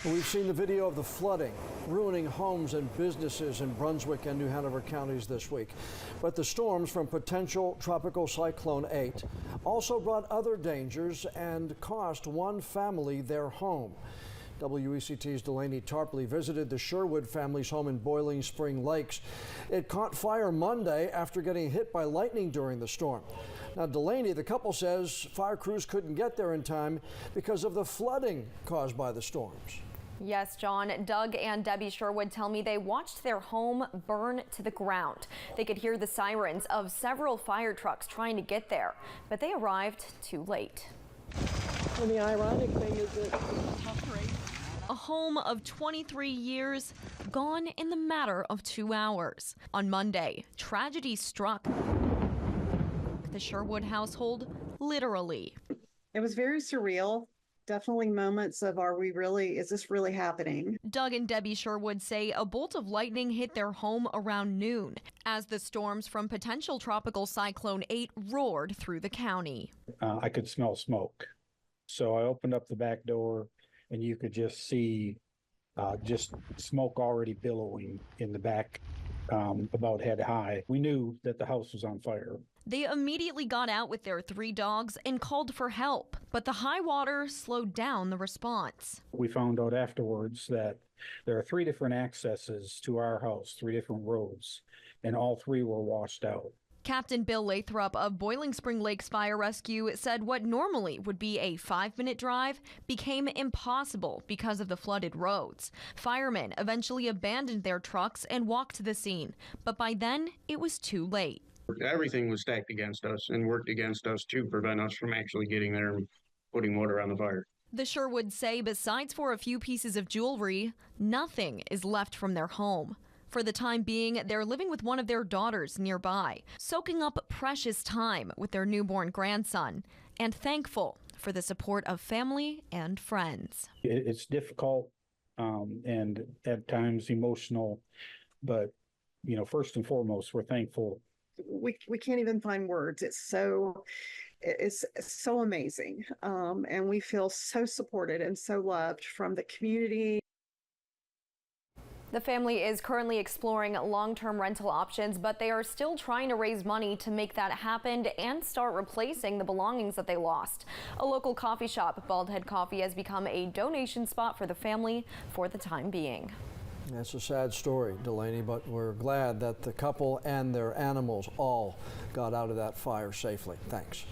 We've seen the video of the flooding, ruining homes and businesses in Brunswick and New Hanover counties this week. But the storms from potential tropical cyclone 8 also brought other dangers and cost one family their home. WECT's Delaney Tarpley visited the Sherwood family's home in Boiling Spring Lakes. It caught fire Monday after getting hit by lightning during the storm. Now, Delaney, the couple says fire crews couldn't get there in time because of the flooding caused by the storms. Yes, John. Doug and Debbie Sherwood tell me they watched their home burn to the ground. They could hear the sirens of several fire trucks trying to get there, but they arrived too late. And the ironic thing is that tough rain. A home of 23 years gone in the matter of 2 hours. On Monday, tragedy struck the Sherwood household, literally. It was very surreal. Definitely moments of, is this really happening? Doug and Debbie Sherwood say a bolt of lightning hit their home around noon as the storms from potential tropical cyclone 8 roared through the county. I could smell smoke. So I opened up the back door and you could just see just smoke already billowing in the back, about head high. We knew that the house was on fire. They immediately got out with their 3 dogs and called for help, but the high water slowed down the response. We found out afterwards that there are 3 different accesses to our house, 3 different roads, and all 3 were washed out. Captain Bill Lathrop of Boiling Spring Lakes Fire Rescue said what normally would be a 5-minute drive became impossible because of the flooded roads. Firemen eventually abandoned their trucks and walked to the scene, but by then it was too late. Everything was stacked against us and worked against us to prevent us from actually getting there and putting water on the fire. The Sherwoods say besides for a few pieces of jewelry, nothing is left from their home. For the time being, they're living with one of their daughters nearby, soaking up precious time with their newborn grandson, and thankful for the support of family and friends. It's difficult and at times emotional, but first and foremost, we're thankful. We can't even find words. It's so amazing, and we feel so supported and so loved from the community. The family is currently exploring long-term rental options, but they are still trying to raise money to make that happen and start replacing the belongings that they lost. A local coffee shop, Baldhead Coffee, has become a donation spot for the family for the time being. That's a sad story, Delaney, but we're glad that the couple and their animals all got out of that fire safely. Thanks.